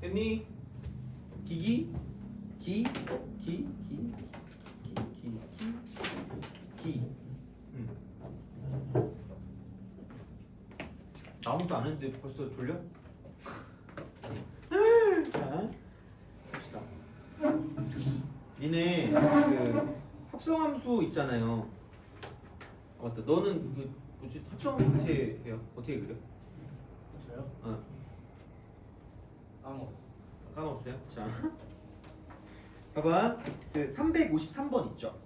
됐니? 기기 기 기 기 기 아무것도 안 했는데 벌써 졸려? 자 봅시다. 니네 그 합성함수 있잖아요. 맞다. 너는 그 뭐지 합성함수 어떻게 해요? 어떻게 그려? 저요? 까먹었어. 까먹었어요? 자 봐봐. 그 353번 있죠?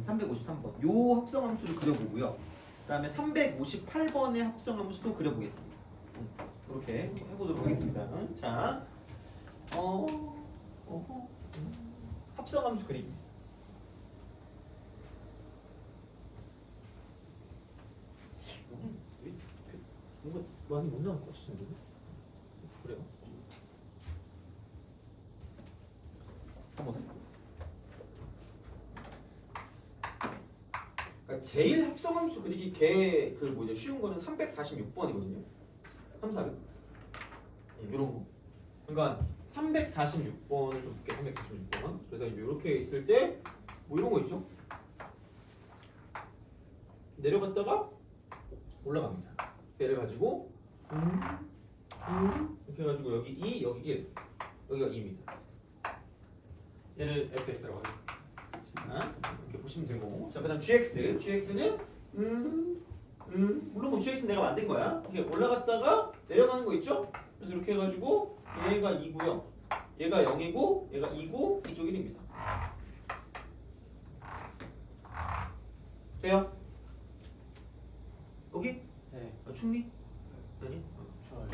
353번 요 합성함수를 그려보고요. 그 다음에 358번의 합성함수도 그려보겠습니다. 이렇게 해보도록 하겠습니다. 자 합성함수 그리기. 뭔가 많이 못 나올 것 같은데? 그래요? 한번 그러니까 제일 합성함수 그리기 그 뭐냐 쉬운 거는 346번이거든요. 3, 4를 이런 거. 그러니까 346번을 좀 볼게. 346번. 그래서 이렇게 있을 때 뭐 이런 거 있죠? 내려갔다가 올라갑니다. 얘를 가지고 이렇게 해가지고 여기 2, 여기 1, 여기가 2입니다. 얘를 fx라고 하겠습니다. 자, 이렇게 보시면 되고, 자 그다음 gx는 물론 뭐 gx는 내가 만든 거야. 이렇게 올라갔다가 내려가는 거 있죠? 그래서 이렇게 해가지고 얘가 2고요, 얘가 0이고, 얘가 2고, 이쪽 1입니다. 돼요? 여기? 네. 충리? 아니? 좋아요.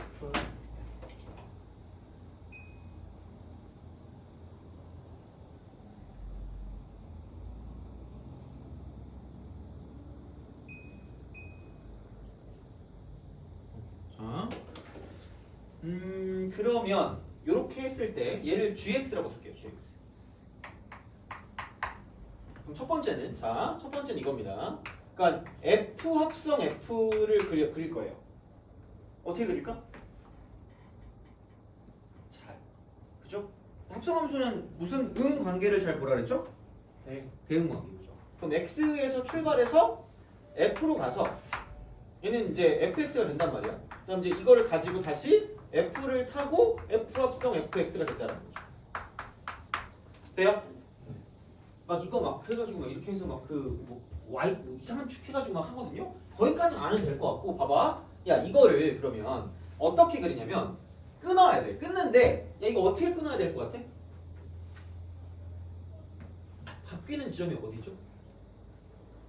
자, 그러면 이렇게 했을 때 얘를 gx라고 줄게요. gx. 그럼 첫 번째는 첫 번째는 이겁니다. 그러니까 f 합성 f를 그릴 거예요. 어떻게 그릴까? 잘, 그죠? 합성함수는 무슨 관계를 잘 보라 그랬죠? 네. 대응 관계죠. 그럼 x에서 출발해서 f로 가서 얘는 이제 fx가 된단 말이야. 그다음 이제 이거를 가지고 다시 f를 타고 f 합성 fx가 됐다는 거죠. 돼요? 막 이거 막 해가지고 막 이렇게 해서 막 뭐 y 뭐 이상한 축 해가지고 막 하거든요. 거기까지는 안 해도 될 것 같고, 봐봐. 야 이거를 그러면 어떻게 그리냐면 끊어야 돼. 끊는데 야 이거 어떻게 끊어야 될 것 같아? 바뀌는 지점이 어디죠?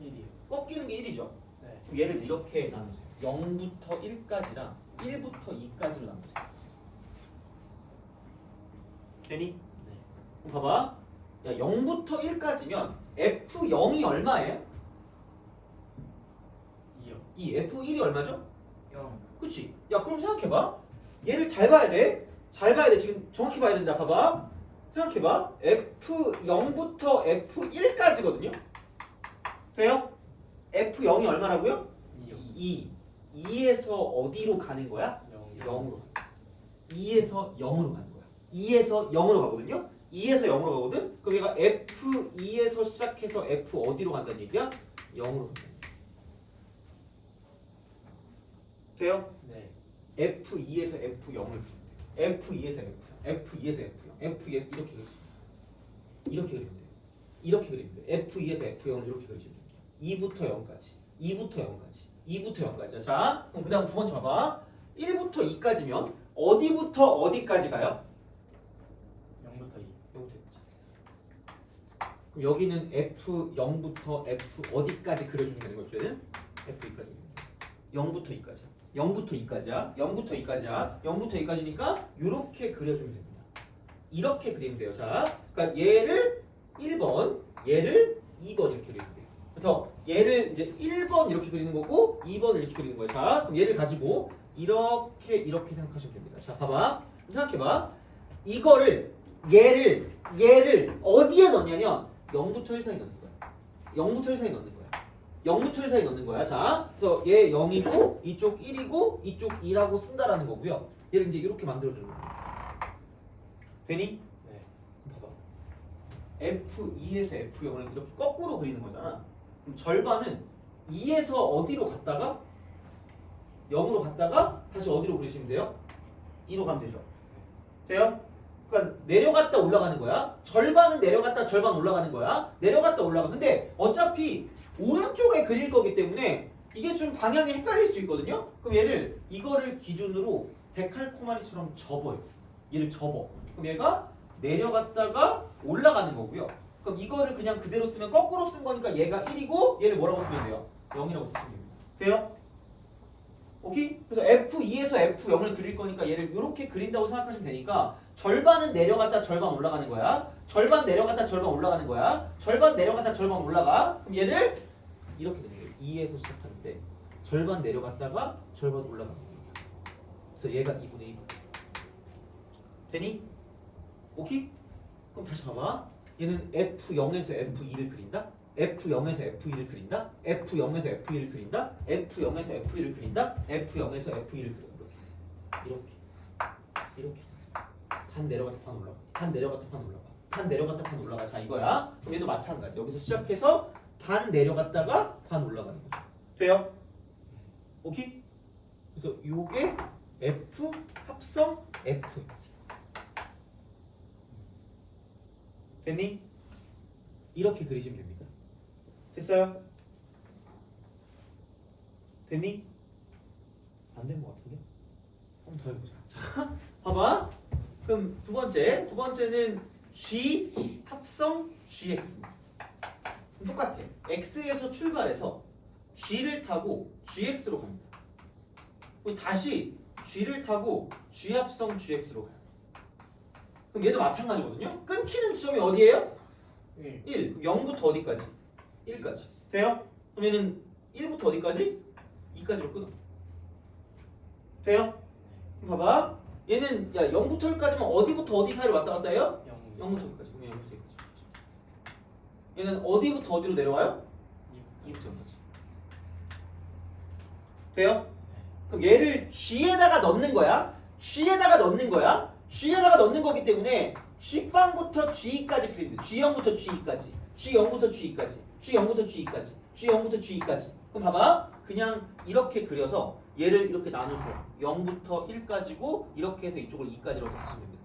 1이요. 꺾이는 게 1이죠. 네. 그럼 얘를 이렇게 나누세요. 0부터 1까지랑 1부터 2까지로 나누세요. 되니? 네. 그럼 봐봐. 야 0부터 1까지면 F0이 얼마예요? 2요. 이 F1이 얼마죠? 0. 그치? 야 그럼 생각해봐. 얘를 잘 봐야 돼. 잘 봐야 돼. 지금 정확히 봐야 된다. 봐봐. 생각해봐. F0부터 F1까지거든요. 돼요? F0이 얼마라고요? 2요. 2에서 어디로 가는 거야? 0. 0으로. 2에서 0으로 가는 거야. 2에서 0으로 가거든요. 2에서 0으로 가거든. 그럼 얘가 F2에서 시작해서 F 어디로 간다는 얘기야? 0으로 간다. 돼요? 네. F2에서 F0을 F2에서 F0, F2에서 F0, F2 이렇게 그리지. 이렇게 그리면 돼. 이렇게 그리면 돼. F2에서 F0을 이렇게 그리시면 돼. 2부터 0까지, 2부터 0까지, 2부터 0까지. 자, 그럼 그다음 두 번째 봐봐. 1부터 2까지면 어디부터 어디까지 가요? 0부터 2. 0부터 2까지. 그럼 여기는 F0부터 F 어디까지 그려주면 되는 거죠? 얘는 F2까지. 0부터 2까지. 0부터 2까지야. 0부터 2까지야. 0부터 2까지니까 이렇게 그려주면 됩니다. 이렇게 그리면 돼요. 자, 그러니까 얘를 1번, 얘를 2번 이렇게 그리면 돼요. 그래서 얘를 이제 1번 이렇게 그리는 거고 2번을 이렇게 그리는 거예요. 자, 그럼 얘를 가지고 이렇게 생각하시면 됩니다. 자, 봐봐. 생각해봐. 이거를 얘를 어디에 넣냐면 0부터 1 사이 넣는 거야. 0부터 1 사이 넣는 거야. 0부터 1 사이 넣는 거야. 자, 그래서 얘 0이고 이쪽 1이고 이쪽 2라고 쓴다라는 거고요. 얘를 이제 이렇게 만들어주는 거예요. 되니? 네. 봐봐. F2에서 F0을 이렇게 거꾸로 그리는 거잖아. 그럼 절반은 2에서 어디로 갔다가 0으로 갔다가 다시 어디로 그리시면 돼요? 2로 가면 되죠. 돼요? 그러니까 내려갔다 올라가는 거야. 절반은 내려갔다 절반 올라가는 거야. 내려갔다 올라가. 근데 어차피 오른쪽에 그릴 거기 때문에 이게 좀 방향이 헷갈릴 수 있거든요. 그럼 얘를 이거를 기준으로 데칼코마니처럼 접어요. 얘를 접어. 그럼 얘가 내려갔다가 올라가는 거고요. 그럼 이거를 그냥 그대로 쓰면 거꾸로 쓴 거니까 얘가 1이고 얘를 뭐라고 쓰면 돼요? 0이라고 쓰시면 됩니다. 돼요? 오케이? 그래서 F2에서 F0을 그릴 거니까 얘를 이렇게 그린다고 생각하시면 되니까 절반은 내려갔다 절반 올라가는 거야. 절반 내려갔다 절반 올라가는 거야. 절반 내려갔다 절반 올라가. 그럼 얘를 이렇게 되는 거예요. 2에서 시작하는데 절반 내려갔다가 절반 올라가는 거예요. 그래서 얘가 2분의 1. 되니? 오케이? 그럼 다시 봐봐. 얘는 F0에서 F2를 그린다. F0에서 F2를 그린다. F0에서 F2를 그린다. F0에서 F2를 그린다. F0에서 F2를 그린다. 이렇게. 반 내려갔다 반 올라가. 반 내려갔다 반 올라가. 반 내려갔다 반 올라가. 자 이거야. 그럼 얘도 마찬가지. 여기서 시작해서 반 내려갔다가 반 올라가는 거죠. 돼요? 오케이? 그래서 요게 F 합성 FX. 됐니? 이렇게 그리시면 됩니다. 됐어요? 됐니? 안 된 것 같은데? 한 번 더 해보자. 자, 봐봐. 그럼 두 번째는 G 합성 GX. 똑같아. X에서 출발해서 G를 타고 GX로 갑니다. 그리고 다시 G를 타고 G 합성 GX로 가요. 그럼 얘도 마찬가지거든요. 끊기는 지점이 어디예요? 1. 0부터 어디까지? 1까지. 돼요? 그럼 얘는 1부터 어디까지? 2까지로 끊어. 돼요? 그럼 봐봐. 얘는 야 0부터 1까지만 어디부터 어디 사이로 왔다 갔다 해요? 0부터 1까지. 그럼 0부터 1까지. 얘는 어디부터 어디로 내려와요? 2부터 0까지. 돼요? 그럼 얘를 G에다가 넣는 거야. G에다가 넣는 거야. G에다가 넣는 거기 때문에 G빵부터 G까지 그립니다. G0부터 G2까지, G0부터 G2까지, G0부터 G2까지, G0부터 G2까지. 그럼 봐봐. 그냥 이렇게 그려서 얘를 이렇게 나눠서 0부터 1까지고 이렇게 해서 이쪽을 2까지로 쓰시면 됩니다.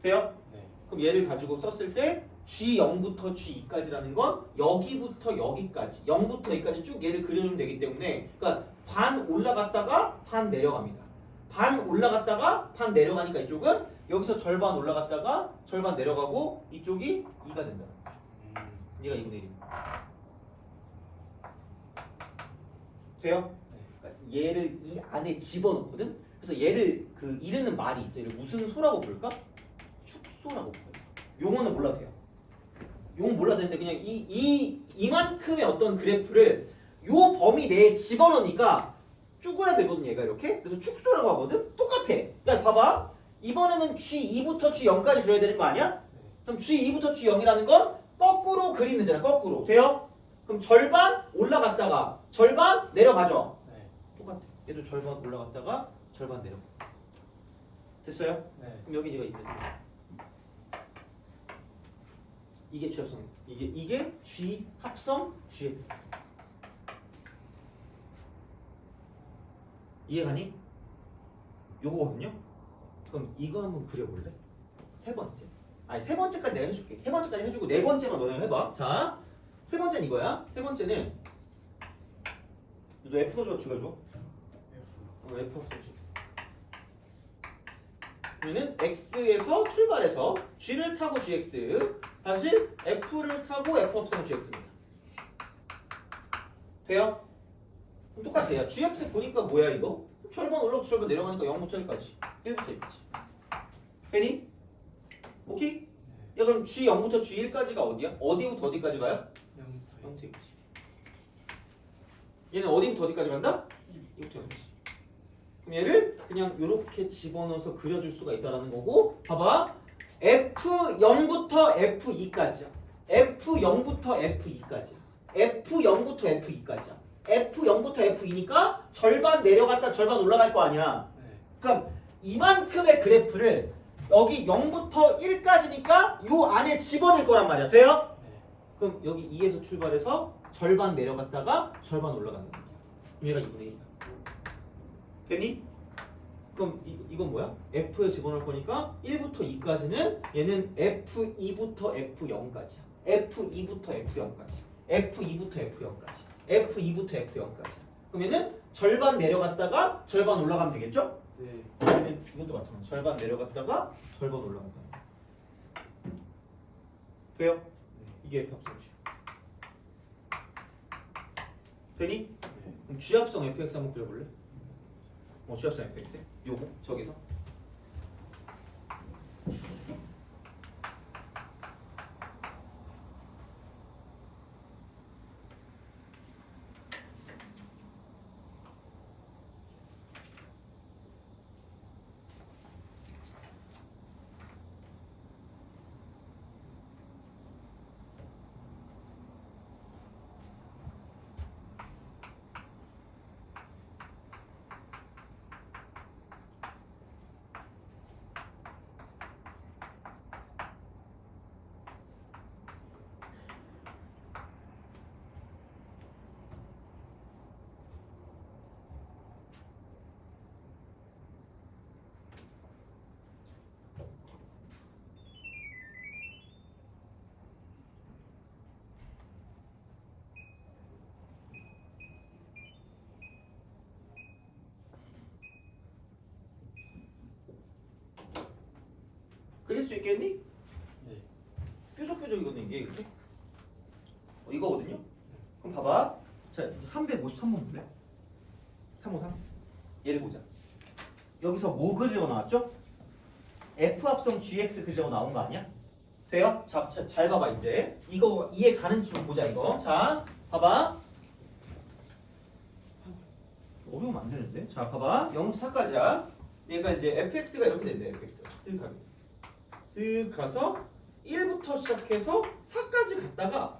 돼요? 네. 그럼 얘를 가지고 썼을 때 G0부터 G2까지라는 건 여기부터 여기까지 0부터 여기까지 쭉 얘를 그려주면 되기 때문에 그러니까 반 올라갔다가 반 내려갑니다. 반 올라갔다가 반 내려가니까 이쪽은 여기서 절반 올라갔다가 절반 내려가고 이쪽이 2가 된다. 얘가 2분의 1입니다. 돼요? 그러니까 얘를 이 안에 집어넣거든? 그래서 얘를 그 이르는 말이 있어요. 얘를 무슨 소라고 부를까? 축소라고 불러요. 용어는 몰라도 돼요. 용어 몰라도 되는데 그냥 이만큼의 어떤 그래프를 요 범위 내에 집어넣으니까 쭈그려 되거든 얘가 이렇게. 그래서 축소라고 하거든. 똑같아. 야 봐봐. 이번에는 G2부터 G0까지 그려야 되는 거 아니야? 그럼 G2부터 G0이라는 건 거꾸로 그리는 거잖아. 거꾸로. 돼요? 그럼 절반 올라갔다가 절반 내려가죠. 네. 똑같아. 얘도 절반 올라갔다가 절반 내려가. 됐어요? 네. 그럼 여기 얘가 있는 이게 G 합성. 이게 G 합성 GX. 이해가니? 요거거든요. 그럼 이거 한번 그려볼래? 세 번째. 아니 세 번째까지 내가 해줄게. 세 번째까지 해주고 네 번째만 너네 해봐. 자, 세 번째는 이거야. 세 번째는 너 F가 좋아, G가 좋아? F 합성 GX. 그러면 X에서 출발해서 G를 타고 GX, 다시 F를 타고 F 합성 GX입니다. 돼요? 그럼 똑같아. 야, GX 보니까 뭐야 이거? 절반 올라부터 절반 내려가니까 0부터 1까지 1부터 1까지 되니? 오케이? 야 그럼 G0부터 G1까지가 어디야? 어디부터 어디까지 가요? 0부터 1까지. 얘는 어디부터 어디까지 간다? 2부터 3까지. 그럼 얘를 그냥 이렇게 집어넣어서 그려줄 수가 있다는 거고, 봐봐. F0부터 F2까지야. F0부터 F2까지야. F0부터 F2까지야. F0부터 F2니까 절반 내려갔다 절반 올라갈 거 아니야. 네. 그럼 이만큼의 그래프를 여기 0부터 1까지니까 요 안에 집어넣을 거란 말이야. 돼요? 네. 그럼 여기 2에서 출발해서 절반 내려갔다가 절반 올라가는 거야. 그럼 얘가 2분의 1이야. 되니? 그럼 이건 뭐야? F에 집어넣을 거니까 1부터 2까지는 얘는 F2부터 F0까지야. F2부터 F0까지. F2부터 F0까지. F2부터 F0까지. 그럼 얘는 절반 내려갔다가 절반 올라가면 되겠죠? 네. 얘는 이것도 마찬가지. 절반 내려갔다가 절반 올라간다. 돼요? 네. 이게 F 합성식. 되니? 네. 그럼 G합성 fx 한번 그려볼래? G합성 fx 요거 저기서 그릴 수 있겠니? 네. 뾰족뾰족이거든 이게 이렇게 이거거든요? 그럼 봐봐 자 이제 353번 볼래? 353 얘를 보자 여기서 뭐 그리려고 나왔죠? F합성 GX 그리려고 나온 거 아니야? 돼요? 자, 잘 봐봐 이제 이거 이해 가는지 좀 보자 이거 자 봐봐 어려우면 안 되는데 자 봐봐 0부터 4까지야 얘가 이제 fx가 이렇게 된대 fx가 쓱 가고 쓱 가서 1부터 시작해서 4까지 갔다가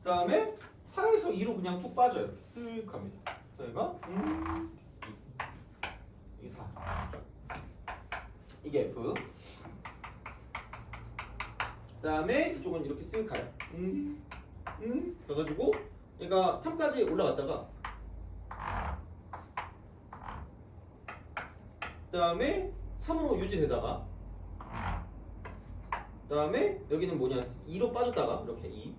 그 다음에 4에서 2로 그냥 쭉 빠져요 쓱 갑니다 그래서 얘가 이게 4 이게 F 그 다음에 이쪽은 이렇게 쓱 가요 그래가지고 얘가 3까지 올라갔다가 그 다음에 3으로 유지되다가 그 다음에 여기는 뭐냐 2로 빠졌다가 이렇게 2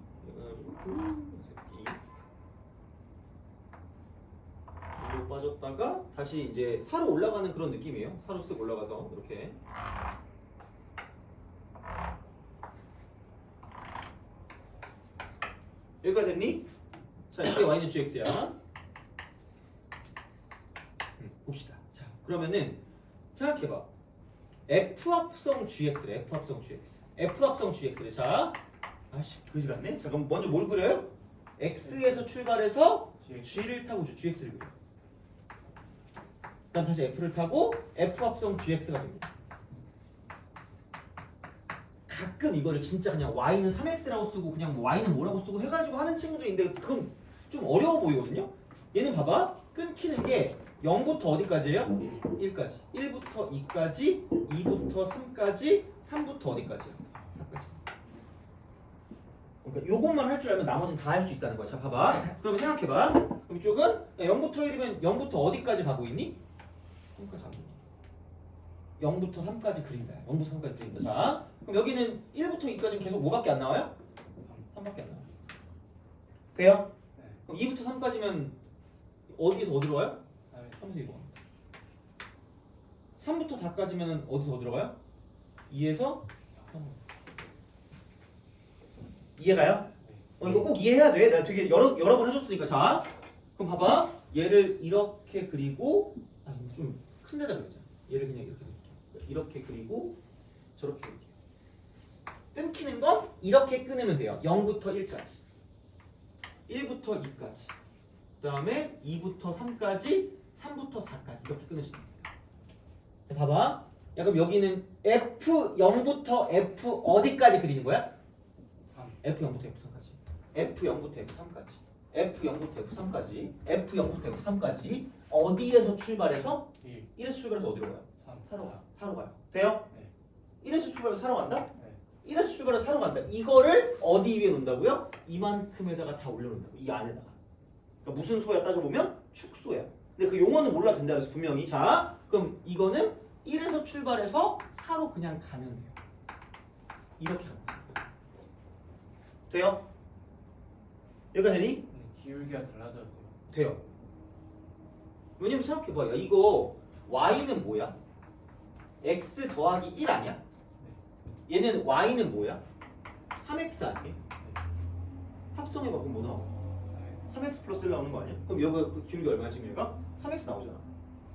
2로 빠졌다가 다시 이제 4로 올라가는 그런 느낌이에요 4로 쓱 올라가서 이렇게 여기까지 됐니? 자 이게 y는 gx야 봅시다 자 그러면은 생각해봐 F합성 GX래 F합성 GX F합성 GX래 자 아씨 그지 같네 자 그럼 먼저 뭘 그려요? X에서 출발해서 G를 타고 GX를 그려 그다음 다시 F를 타고 F합성 GX가 됩니다 가끔 이거를 진짜 그냥 Y는 3X라고 쓰고 그냥 뭐 Y는 뭐라고 쓰고 해가지고 하는 친구들이 있는데 그건 좀 어려워 보이거든요 얘는 봐봐 끊기는 게 0부터 어디까지예요? 1까지 1부터 2까지 2부터 3까지 3부터 어디까지야? 4까지 그러니까 요것만 할 줄 알면 나머지는 다 할 수 있다는 거야 자 봐봐 그러면 생각해봐 그럼 이쪽은 0부터 1이면 0부터 어디까지 가고 있니? 3까지 가고 있니? 0부터 3까지 그린다 0부터 3까지 그린다 자 그럼 여기는 1부터 2까지는 계속 뭐밖에 안 나와요? 3밖에 안 나와요 돼요? 네. 그럼 2부터 3까지면 어디에서 어디로 와요? 3에서 2로 갑니다 3부터 4까지면 어디서 어디로 가요? 2에서 3으로 이해가요? 이거 꼭 이해해야 돼 내가 되게 여러 번 해줬으니까 자 그럼 봐봐 얘를 이렇게 그리고 아 이거 좀 큰 데다 그리자 얘를 그냥 이렇게 그릴게요 이렇게 그리고 저렇게 그릴게요 끊기는 건 이렇게 끊으면 돼요 0부터 1까지 1부터 2까지 그 다음에 2부터 3까지 3부터 4까지 이렇게 끊으시면 됩니다 봐봐 야 그럼 여기는 F0부터 F 어디까지 그리는 거야? 3. F0부터 F3까지 F0부터 F3까지 F0부터 F3까지 F0부터 F3까지 어디에서 출발해서 1, 1에서 출발해서 어디로 가요? 3, 4로 4. 4로 가요. 돼요? 네. 1에서 출발해서 4로 간다? 네. 1에서 출발해서 4로 간다. 이거를 어디 위에 놓는다고요? 이만큼에다가 다 올려놓는다고. 이 안에다가. 그러니까 무슨 소야 따져보면 축소야. 근데 그 용어는 몰라도 된다 그래서 분명히. 자, 그럼 이거는 1에서 출발해서 4로 그냥 가면 돼요. 이렇게 가면 돼요. 돼요? 여기가 되니? 근데 기울기가 달라져도 돼요. 돼요. 왜냐면 생각해봐요. 이거 y는 뭐야? x 더하기 1 아니야? 얘는 y는 뭐야? 3x 아니야? 합성해봐. 그럼 뭐 나와? 3x 플러스 1 나오는 거 아니야? 그럼 여기 그 기울기 얼마야 지금 얘가? 3x 나오잖아.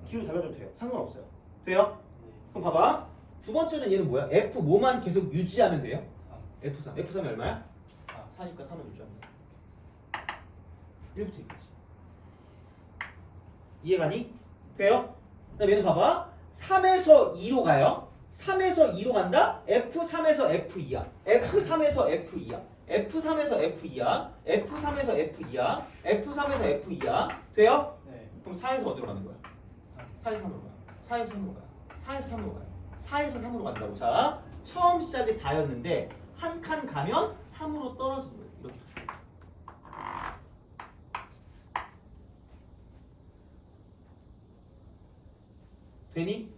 기울기 달라져도 돼요. 상관없어요. 돼요? 그럼 봐봐. 두 번째는 얘는 뭐야? f 뭐만 계속 유지하면 돼요? 3, f3. f3이 얼마야? 4. 4니까 3을 유지하면 돼. 1부터 2까지. 이해가니? 돼요? 그다음 얘는 봐봐. 3에서 2로 가요. 3에서 2로 간다? F3에서 F2야. F3에서 F2야. F3에서 F2야. F3에서 F2야. F3에서 F2야. 돼요? 네. 그럼 4에서 어디로 가는 거야? 3. 4에서 3으로 가요. 4에서 3으로 가요. 4에서 3으로 가요. 4에서 3으로 간다고. 자, 처음 시작이 4였는데 한 칸 가면 3으로 떨어지는 거예요. 이렇게. 되니?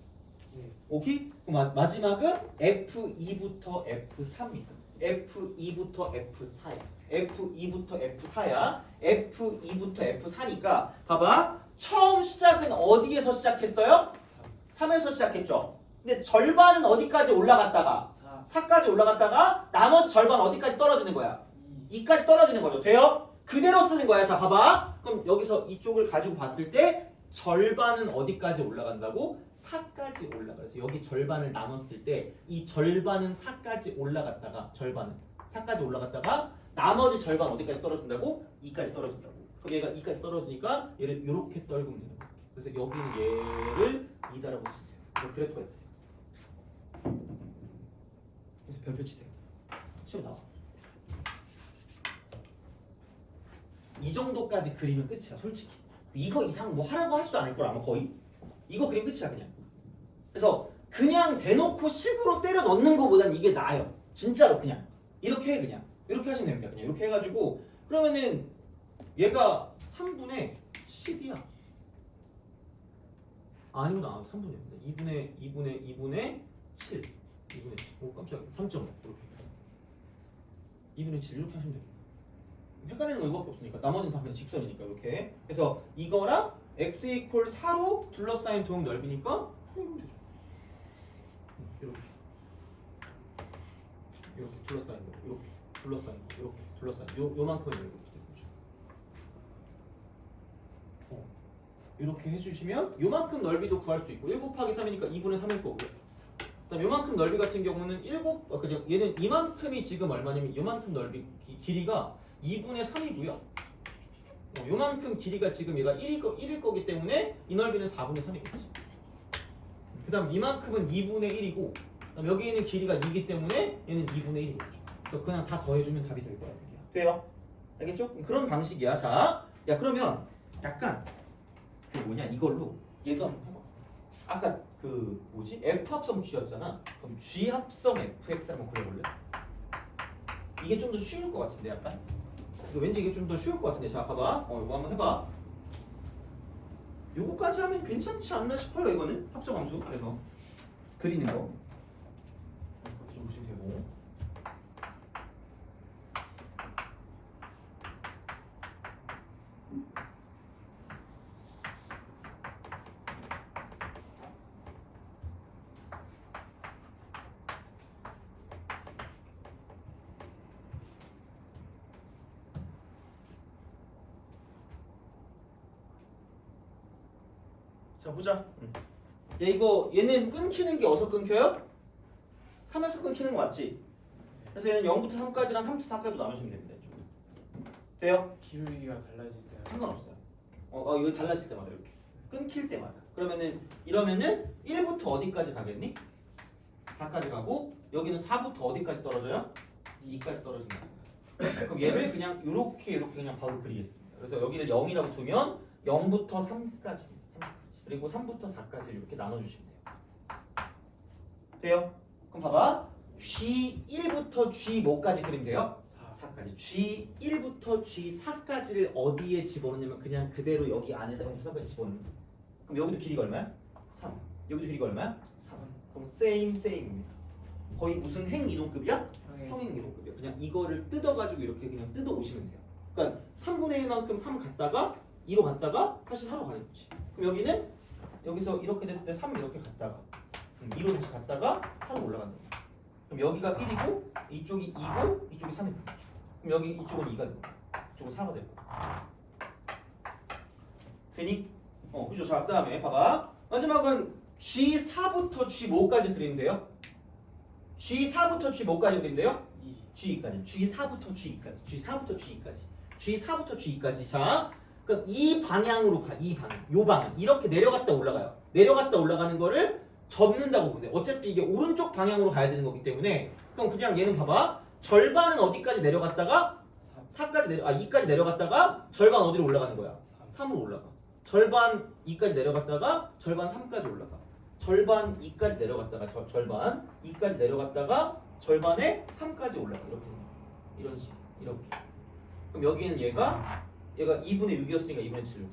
네. 오케이? 그럼 마지막은 F2부터 F3이다. F2부터 F4야. F2부터 F4야. F2부터 F4니까 봐봐. 처음 시작은 어디에서 시작했어요? 3, 3에서 시작했죠. 근데 절반은 어디까지 올라갔다가 4, 4까지 올라갔다가 나머지 절반 어디까지 떨어지는 거야? 2, 2까지 떨어지는 거죠. 돼요? 그대로 쓰는 거야. 자, 봐봐. 그럼 여기서 이쪽을 가지고 봤을 때 절반은 어디까지 올라간다고? 4까지 올라가. 그래서 여기 절반을 나눴을 때 이 절반은 4까지 올라갔다가 절반은 4까지 올라갔다가 나머지 절반 어디까지 떨어진다고? 2까지 떨어진다고. 그럼 얘가 2까지 떨어지니까 얘를 이렇게 떨구면 되는 거야. 그래서 여기는 얘를 2다라고 쓰면 돼요. 그래서 그래프가 이렇게 돼요. 그래서 별표 치세요. 시험 나와. 이 정도까지 그리면 끝이야, 솔직히. 이거 이상 뭐 하라고 하지도 않을 걸 아마 거의. 이거 그림 끝이야 그냥. 그래서 그냥 대놓고 식으로 때려 넣는 거보단 이게 나아요. 진짜로 그냥 이렇게 해 그냥. 이렇게 하시면 됩니다. 그냥 이렇게 해가지고 그러면은 얘가 3분의 10이야. 아니구나. 3분의 2분의 7. 2분의 7. 오 깜짝이야. 3.5 이렇게. 2분의 7 이렇게 하시면 됩니다. 헷갈리는 거 이거밖에 없으니까 나머지는 다 그냥 직선이니까 이렇게. 그래서 이거랑 x 이퀄 4로 둘러싸인 도형 넓이니까 이러면 되죠. 이렇게 둘러싸인 거, 이렇게 둘러싸인 거, 이렇게 둘러싸인 요만큼의 넓이 되는 거죠. 이렇게 해주시면 요만큼 넓이도 구할 수 있고 1 곱하기 3이니까 2분의 3일 거고요. 그다음 요만큼 넓이 같은 경우는 그냥 얘는 이만큼이 지금 얼마냐면 요만큼 넓이 길이가 2분의 3이고요. 요만큼 길이가 지금 얘가 1일 거기 때문에 이 넓이는 4분의 3이겠지. 그 다음 이만큼은 2분의 1이고 그다음 여기 있는 길이가 2이기 때문에 얘는 2분의 1이겠죠. 그래서 그냥 다 더해주면 답이 될 거야. 돼요? 알겠죠? 그런 방식이야. 자, 야 그러면 약간 그 뭐냐 이걸로 얘도 한번 해봐. 아까 그 뭐지? F 합성 G였잖아. 그럼 G 합성 FX 한번 그려볼래? 이게 좀 더 쉬울 것 같은데 약간? 왠지 이게 좀 더 쉬울 것 같은데. 자 봐봐. 이거 한번 해봐. 요거까지 하면 괜찮지 않나 싶어요. 이거는 합성함수. 그래서 그리는 거 그렇게 좀 보시면 되고. 자 보자. 얘는 끊기는 게 어디서 끊겨요? 3에서 끊기는 거 맞지? 그래서 얘는 0부터 3까지랑 3부터 4까지 나누시면 됩니다. 돼요? 기울기가 달라질 때 상관없어요. 이거 달라질 때마다 이렇게 끊길 때마다. 그러면은 이러면은 1부터 어디까지 가겠니? 4까지 가고 여기는 4부터 어디까지 떨어져요? 2까지 떨어진다. 그럼 얘를 그냥 이렇게 그냥 바로 그리겠습니다. 그래서 여기를 0이라고 두면 0부터 3까지. 그리고 3부터 4까지 이렇게 나눠주시면 돼요. 돼요? 그럼 봐봐. G1부터 G 뭐까지 그리면 돼요? 4. 4까지. G1부터 G4까지를 어디에 집어넣냐면 그냥 그대로 여기 안에서 0부터 3까지 집어넣는 거예요. 그럼 여기도 길이가 얼마야? 3. 여기도 길이가 얼마야? 3. 그럼 same입니다. 거의 무슨 행이동급이야? 평행이동급이야. 그냥 이거를 뜯어가지고 이렇게 그냥 뜯어 오시면 돼요. 그러니까 3분의 1만큼 3 갔다가 2로 갔다가 다시 4로 가는 거지. 그럼 여기는 여기서 이렇게 됐을 때 3 이렇게 갔다가 2로 다시 갔다가 4로 올라간다. 그럼 여기가 1이고 이쪽이 2고 이쪽이 3이 되는 거죠. 그럼 여기 이쪽은 2가 되고 이쪽은 4가 되고. 되니? 그죠. 자, 그 다음에 봐봐. 마지막은 G4부터 G5까지 그리면 돼요. G4부터 G5까지 그리면 돼요. 2. G2까지. G4부터 G2까지. G4부터 G2까지. G4부터 G2까지. 자, 그럼 이 방향으로 가. 이 방향. 요 방향. 이렇게 내려갔다 올라가요. 내려갔다 올라가는 거를 접는다고 보면 돼. 어쨌든 이게 오른쪽 방향으로 가야 되는 거기 때문에 그럼 그냥 얘는 봐봐. 절반은 어디까지 내려갔다가 2까지 내려갔다가 절반 어디로 올라가는 거야? 3으로 올라가. 절반 2까지 내려갔다가 절반 3까지 올라가. 절반 2까지 내려갔다가 절반 2까지 내려갔다가 절반에 3까지 올라가. 이렇게 이런 식 이렇게. 그럼 여기는 얘가 2분의 6이었으니까 2분의 7로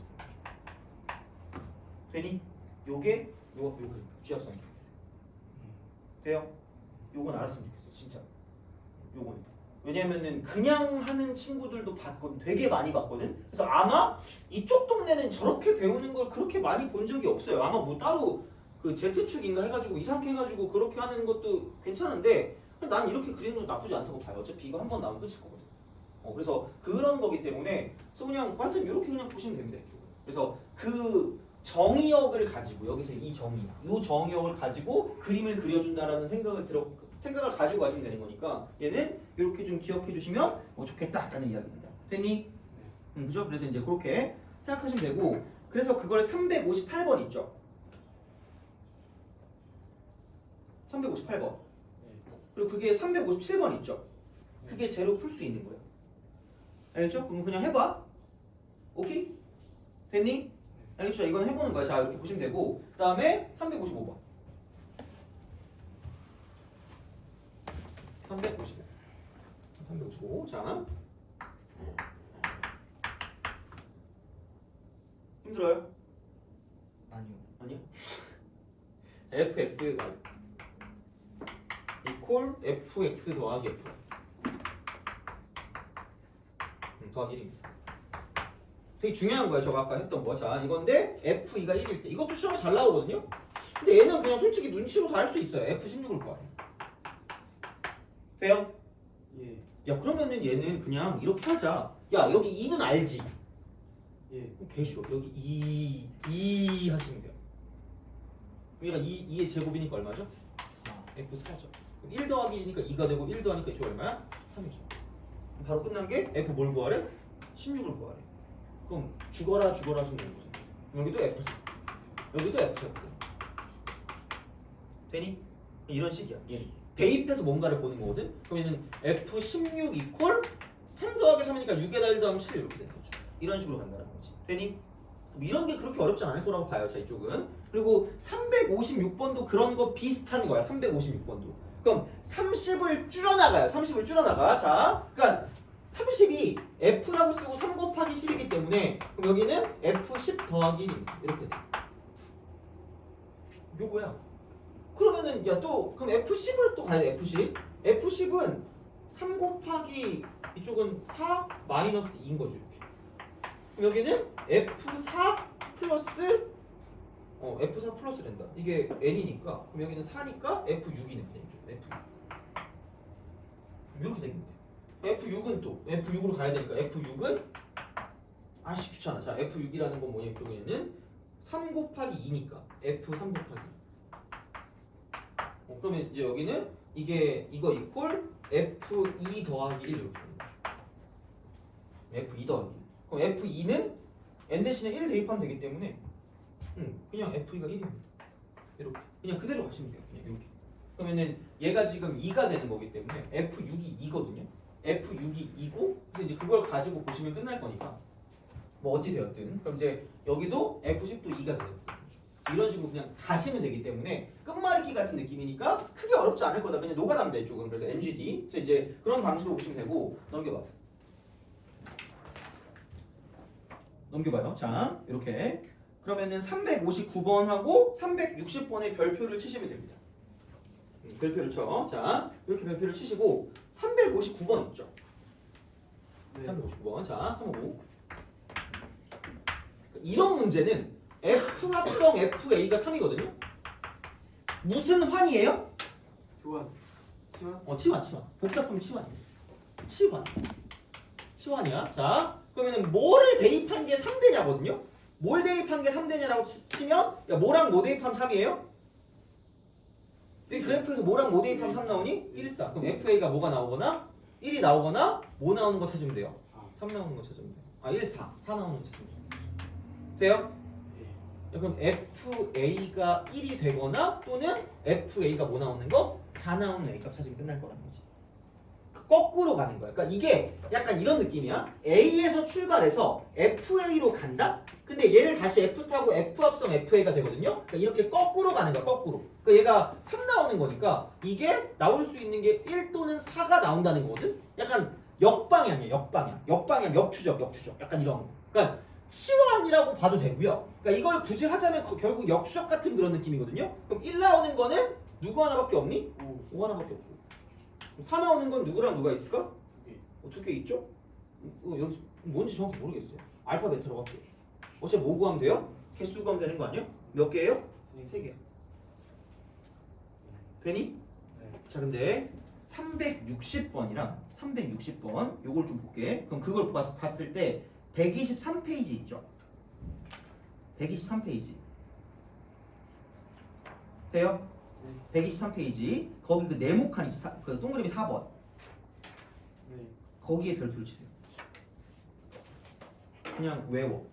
되니? 요게 요거 쥐합성 돼요? 요건 알았으면 좋겠어 진짜. 요거는 왜냐면은 그냥 하는 친구들도 봤거든. 되게 많이 봤거든. 그래서 아마 이쪽 동네는 저렇게 배우는 걸 그렇게 많이 본 적이 없어요. 아마 뭐 따로 그 Z축인가 해가지고 이상하게 해가지고 그렇게 하는 것도 괜찮은데 난 이렇게 그리는 것도 나쁘지 않다고 봐요. 어차피 이거 한 번 나오면 끝일 거거든. 그래서 그런 거기 때문에 그래서 그냥 하여튼 이렇게 그냥 보시면 됩니다. 이쪽은. 그래서 그 정의역을 가지고 여기서 이 정의역을 가지고 그림을 그려준다라는 생각을 가지고 가시면 되는 거니까 얘는 이렇게 좀 기억해 주시면 좋겠다라는 이야기입니다. 됐니? 그죠? 그래서 이제 그렇게 생각하시면 되고 그래서 그걸 358번 있죠? 358번 그리고 그게 357번 있죠? 그게 제로 풀 수 있는 거예요. 알겠죠? 그럼 그냥 해봐. 오케이? 됐니? 알겠죠? 이건 해보는 거야. 자 이렇게 보시면 되고 그 다음에 355번 355 자 힘들어요? 아니요 fx 이퀄 fx 더하기 f 더하기 1입니다. 되게 중요한 거야. 저가 아까 했던 거. 자 이건데 f2가 1일 때 이것도 시험에 잘 나오거든요. 근데 얘는 그냥 솔직히 눈치로 다 할 수 있어요. f16을 구하래. 돼요? 예. 야 그러면은 얘는 그냥 이렇게 하자. 야 여기 2는 알지? 예. 그럼 개쉬워. 여기 2 하시면 돼요. 얘가 2의 제곱이니까 얼마죠? 4. f4죠. 1 더하기 1이니까 2가 되고 1 더하니까 이쪽 얼마야? 3이죠. 바로 끝난 게 f 뭘 구하래? 16을 구하래. 그럼 죽어라 하시면 되는 거죠. 여기도 f4. 여기도 f4. 되니? 이런 식이야. 얘는. 대입해서 뭔가를 보는 거거든? 그럼 얘는 f16 이퀄 3 더하기 3이니까 6에다 1 더하면 7 이렇게 되는 거죠. 이런 식으로 간다는 거지. 되니? 이런 게 그렇게 어렵지 않을 거라고 봐요. 자 이쪽은. 그리고 356번도 그런 거 비슷한 거야. 356번도. 그럼 30을 줄여나가요. 30을 줄여나가. 자, 그러니까 30이 F라고 쓰고 3 곱하기 10이기 때문에 그럼 여기는 F10 더하기 1 이렇게 돼. 요거야. 그러면은 야 또 그럼 F10을 또 가야 돼. F10. F10은 3 곱하기 이쪽은 4 마이너스 2인 거죠. 이렇게. 그럼 여기는 F4 플러스 F4 플러스된다. 이게 N이니까 그럼 여기는 4니까 F6이네. F6. 이렇게 되겠네. F6은 또 F6으로 가야 되니까 F6은 아씨 귀찮아. 자 F6이라는 건 뭐냐 이쪽에는 3 곱하기 2니까 F3 곱하기 2. 그러면 이제 여기는 이거 이퀄 F2 더하기 1 이렇게 되는 거죠. F2 더하기 1. 그럼 F2는 N 대신에 1 대입하면 되기 때문에 그냥 F2가 1입니다. 이렇게 그냥 그대로 가시면 돼요. 그냥 이렇게. 그러면은 얘가 지금 2가 되는 거기 때문에 F6이 2거든요. F6이 2고 이제 그걸 가지고 보시면 끝날 거니까 뭐 어찌 되었든 그럼 이제 여기도 F10도 2가 되는 거죠. 이런 식으로 그냥 가시면 되기 때문에 끝말잇기 같은 느낌이니까 크게 어렵지 않을 거다. 그냥 녹아담다 이쪽은. 그래서 NGD. 그래서 이제 그런 방식으로 보시면 되고 넘겨봐. 넘겨봐요. 자, 이렇게. 그러면은 359번하고 360번의 별표를 치시면 됩니다. 별표를 쳐. 자, 이렇게 별표를 치시고 359번 있죠. 네. 359번. 자, 359. 이런 문제는 F 합성 FA가 3이거든요. 무슨 환이에요? 교환. 시환. 치환. 복잡하면 치환이에요. 치환이야. 자, 그러면은 뭐를 대입한 게 3되냐거든요. 뭘 대입한 게 3되냐라고 치면 야, 뭐랑 뭐 대입하면 3이에요? 이 그래프에서 뭐랑 뭐 대입하면 3 나오니? 1, 4. 그럼 FA가 뭐가 나오거나 1이 나오거나 뭐 나오는 거 찾으면 돼요. 3 나오는 거 찾으면 돼요. 1, 4. 4 나오는 거 찾으면 돼요. 돼요? 예. 그럼 FA가 1이 되거나 또는 FA가 뭐 나오는 거? 4 나오는 A값 찾으면 끝날 거라는 거지. 거꾸로 가는 거야. 그러니까 이게 약간 이런 느낌이야. A에서 출발해서 FA로 간다? 근데 얘를 다시 F 타고 F 합성 FA가 되거든요. 그러니까 이렇게 거꾸로 가는 거야. 거꾸로. 그러니까 얘가 3 나오는 거니까 이게 나올 수 있는 게 1 또는 4가 나온다는 거거든. 약간 역방향이야. 역방향, 역추적. 약간 이런 거. 그러니까 치환이라고 봐도 되고요. 그러니까 이걸 굳이 하자면 결국 역추적 같은 그런 느낌이거든요. 그럼 1 나오는 거는 누구 하나밖에 없니? 5 하나밖에 없고. 4 나오는 건 누구랑 누가 있을까? 2개. 2개 있죠? 여기 뭔지 정확히 모르겠어요. 알파 베타로 갈게요. 어차피 뭐 구하면 돼요? 개수 구하면 되는 거 아니야? 몇 개예요? 3개야. 되니? 네. 자, 근데 360번이랑 360번 요걸 좀 볼게. 그럼 그걸 봤을 때 123페이지 있죠? 123페이지 돼요? 123페이지 거기 그 네모칸 있지? 그 동그라미 4번 네. 거기에 별표를 치세요. 그냥 외워.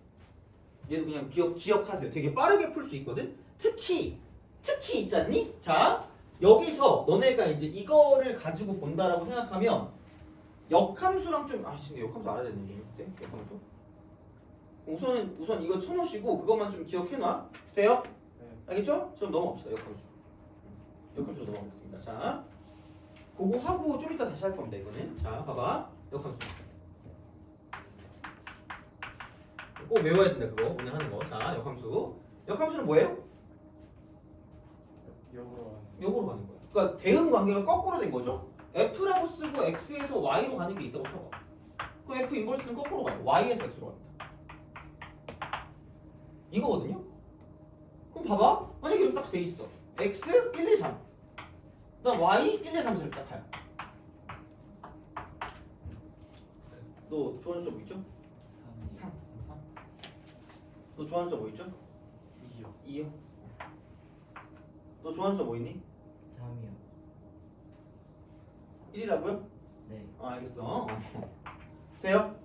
얘도 그냥 기억하세요. 되게 빠르게 풀 수 있거든. 특히 있잖니? 자, 여기서 너네가 이제 이거를 가지고 본다라고 생각하면 역함수랑 좀 지금 역함수 알아야 되는 얘기인데 역함수. 우선 이거 쳐놓으시고 그것만 좀 기억해놔. 돼요? 네. 알겠죠? 좀 넘어갑시다. 역함수 넘어가겠습니다. 자, 그거 하고 좀 이따 다시 할 겁니다. 이거는. 자, 봐봐. 역함수. 꼭 외워야 된다. 그거 오늘 하는 거. 자, 역함수. 역함수는 뭐예요? 역으로 가는 거야. 그러니까 대응 관계가 거꾸로 된 거죠. F라고 쓰고 X에서 Y로 가는 게 있다고 쳐봐. 그 F 인버스는 거꾸로 가요. Y에서 X로 갑니다. 이거거든요. 그럼 봐봐. 만약에 이렇게 딱 돼 있어. X 1, 2, 3. 그다음 Y 1, 2, 3, 4 이렇게 딱 가요. 너 좋아하는 수 뭐 있죠? 3. 너 좋아하는 수 뭐 있죠? 2요. 2요. 너 좋아하는 수 뭐 있니? 3이요. 1이라고요? 네. 알겠어. 돼요?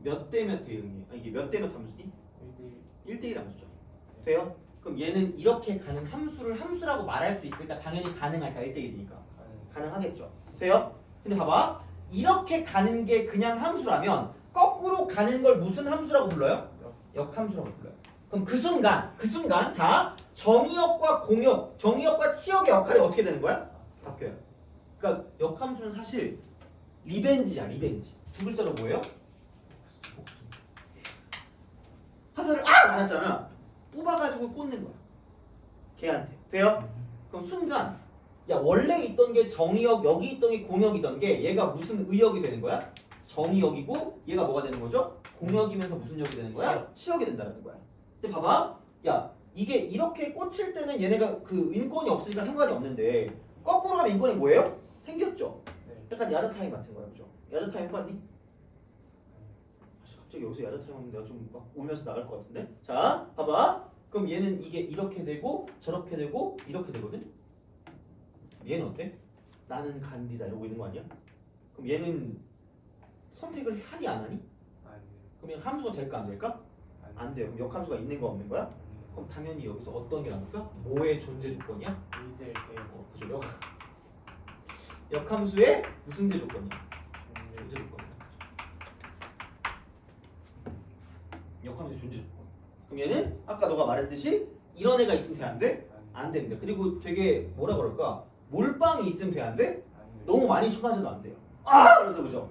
몇 대 몇 대응이에요? 이게 몇 대 몇 함수니? 1대1 함수죠. 돼요? 그럼 얘는 이렇게 가는 함수를 함수라고 말할 수 있을까? 당연히 가능할까? 1대1이니까. 가능하겠죠. 돼요? 근데 봐봐. 이렇게 가는 게 그냥 함수라면 거꾸로 가는 걸 무슨 함수라고 불러요? 역함수라고 불러요. 그럼 그 순간 자, 정의역과 공역, 정의역과 치역의 역할이 어떻게 되는 거야? 바뀌어요. 그러니까 역함수는 사실 리벤지야. 두 글자로 뭐예요? 복수. 화살을 맞았잖아. 뽑아가지고 꽂는 거야. 걔한테. 돼요? 그럼 순간 야, 원래 있던 게 정의역, 여기 있던 게 공역이던 게 얘가 무슨 의역이 되는 거야? 정의역이고 얘가 뭐가 되는 거죠? 공역이면서 무슨 역이 되는 거야? 치역이 된다는 거야. 근데 봐봐. 야, 이게 이렇게 꽂힐 때는 얘네가 그 인권이 없으니까 상관이 없는데 거꾸로 하면 인권이 뭐예요? 생겼죠? 네. 약간 야자타임 같은 거야. 그죠? 야자타임 해봤니? 갑자기 여기서 야자타임 하면 내가 좀 막 울면서 나갈 것 같은데? 자, 봐봐. 그럼 얘는 이게 이렇게 되고 저렇게 되고 이렇게 되거든? 얘는 어때? 나는 간디다 이러고 있는 거 아니야? 그럼 얘는 선택을 하니 안 하니? 그럼 얘는 함수가 될까 안 될까? 안 돼요. 그럼 역함수가 있는 거 없는 거야? 그럼 당연히 여기서 어떤 게 나올까? 뭐의 존재 조건이야? 1대1 그죠? 역함수의 무슨 제 조건이야? 존재 조건이야. 역함수의 존재 조건. 그럼 얘는 아까 너가 말했듯이 이런 애가 있으면 돼 안 돼? 안 됩니다. 그리고 되게 뭐라 그럴까? 몰빵이 있으면 돼 안 돼? 너무 많이 추가하셔도 안 돼요. 아! 그래서 그죠?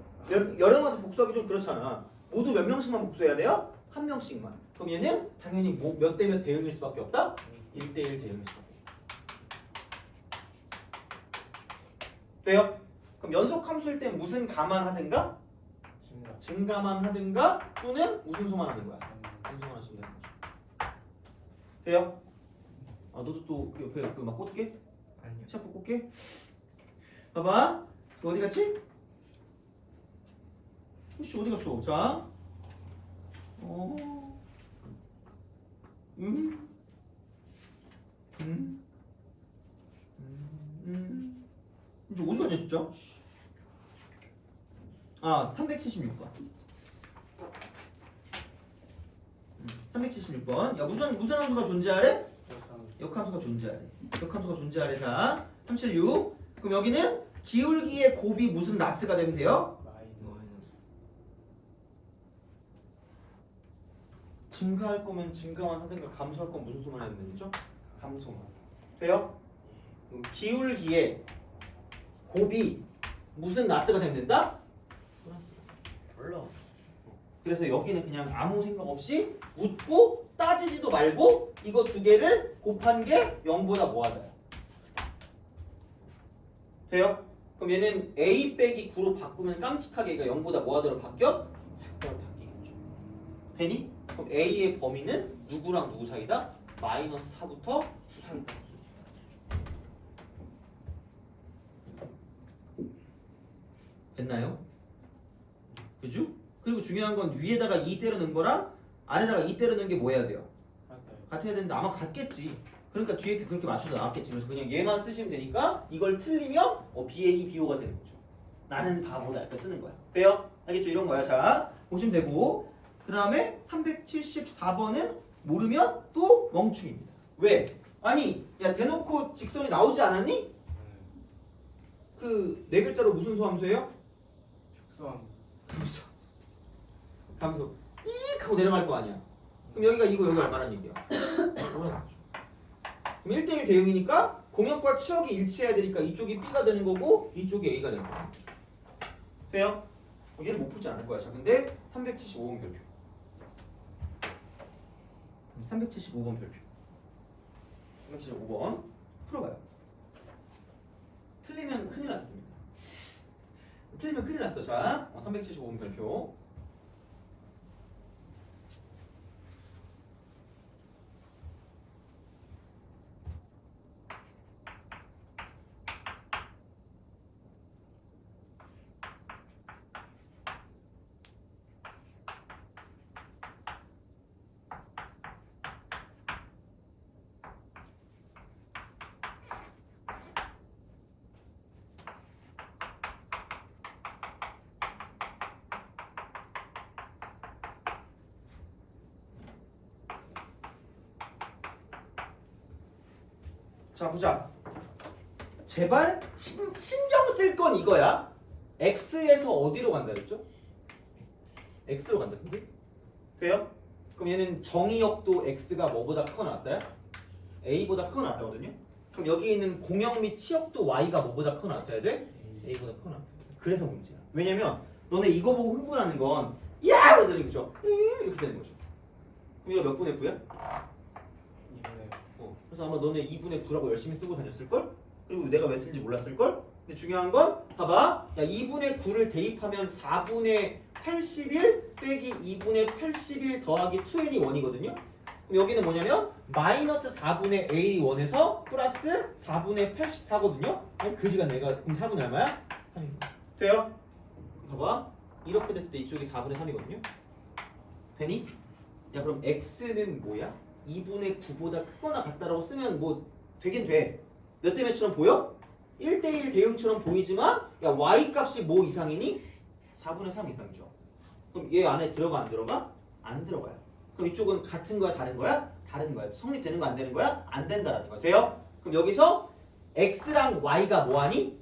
여러 가지 복수하기 좀 그렇잖아. 모두 몇 명씩만 복수해야 돼요? 한 명씩만. 그럼 얘는 당연히 뭐 몇 대 몇 대응일 수밖에 없다? 1대1 대응일 수밖에 없다. 돼요? 그럼 연속 함수일 땐 무슨 감안하든가? 증가만 하든가 또는 무슨 소만하는 거야? 무슨 소만하시면 되는 거죠. 돼요? 아 너도 또 그 옆에 그 막 꽂게? 아니요. 샤프 꽂게? 봐봐. 너 어디 갔지? 혹시 어디 갔어? 자. 이제 어디 갔냐 진짜? 아 376번. 376번. 야 무슨 함수가 존재하래? 역함수가 존재하래. 역함수가 존재하래. 자 376. 그럼 여기는 기울기의 곱이 무슨 라스가 되면 돼요? 증가할 거면 증가만 하든가 감소할 거면 무슨 수만 해야 되는 거죠? 감소만. 돼요? 그럼 기울기의 곱이 무슨 라스가 되면 된다? 플러스. 그래서 여기는 그냥 아무 생각 없이 묻고 따지지도 말고 이거 두 개를 곱한 게 0보다 뭐하다요? 돼요? 그럼 얘는 a 빼기 9로 바꾸면 깜찍하게 얘가 0보다 뭐하다로 바뀌어? 작다로 바뀌겠죠. 되니? 그럼 a의 범위는 누구랑 누구 사이다? 마이너스 4부터 9 사이다. 됐나요? 그죠? 그리고 중요한 건 위에다가 2 때려 넣은 거랑 아래다가 2 때려 넣은 게 뭐 해야 돼요? 같아야 되는데 아마 같겠지. 그러니까 뒤에 그렇게 맞춰서 나왔겠지. 그래서 그냥 얘만 쓰시면 되니까 이걸 틀리면 BA, BO가 되는 거죠. 나는 바보다 이렇게 쓰는 거야. 돼요? 알겠죠? 이런 거야. 자, 보시면 되고 그 다음에 374번은 모르면 또 멍충입니다. 왜? 아니, 야 대놓고 직선이 나오지 않았니? 그 네 글자로 무슨 소함수예요? 축소함. 감소. 이익 하고 내려갈 거 아니야. 그럼 여기가 이거 여기 얼마란 얘기야? 그럼 1대1 대응이니까 공역과 치역이 일치해야 되니까 이쪽이 B가 되는 거고 이쪽이 A가 되는 거죠. 돼요? 얘를 못 풀지 않을 거야. 자, 근데 375번 별표. 375번 별표. 375번 풀어봐요. 틀리면 큰일 났습니다. 틀리면 큰일 났어. 자, 375번 별표. 자 보자. 제발 신경 쓸 건 이거야. x에서 어디로 간다 그랬죠? x로 간다. 근데 돼요? 그럼 얘는 정의역도 x가 뭐보다 크거나 같다요? a보다 크거나 같다거든요. 그럼 여기 있는 공역 및 치역도 y가 뭐보다 크거나 같아야 돼? a보다 크거나 같아야 돼. 그래서 문제야. 왜냐면 너네 이거 보고 흥분하는 건 야! 이러더니 그죠? 이렇게 되는 거죠. 그럼 이거 몇 분의 9야? 그래서 아마 너네 2분의 9라고 열심히 쓰고 다녔을걸? 그리고 내가 왜 틀린지 몰랐을걸? 근데 중요한 건 봐봐. 야 2분의 9를 대입하면 4분의 81 빼기 2분의 81 더하기 2n이 1이거든요. 그럼 여기는 뭐냐면 마이너스 4분의 a이 1에서 플러스 4분의 84거든요. 아니 그 시간 내가 그럼 4분의 얼마야? 3인 거야. 돼요? 봐봐. 이렇게 됐을 때 이쪽이 4분의 3이거든요. 되니? 야 그럼 x는 뭐야? 2분의 9보다 크거나 같다라고 쓰면 뭐 되긴 돼. 몇 대 몇처럼 보여? 1대1 대응처럼 보이지만 야 y 값이 뭐 이상이니? 4분의 3 이상이죠. 그럼 얘 안에 들어가 안 들어가? 안 들어가요. 그럼 이쪽은 같은 거야 다른 거야? 다른 거야. 성립되는 거 안 되는 거야? 안 된다라는 거야. 돼요? 그럼 여기서 x랑 y가 뭐하니?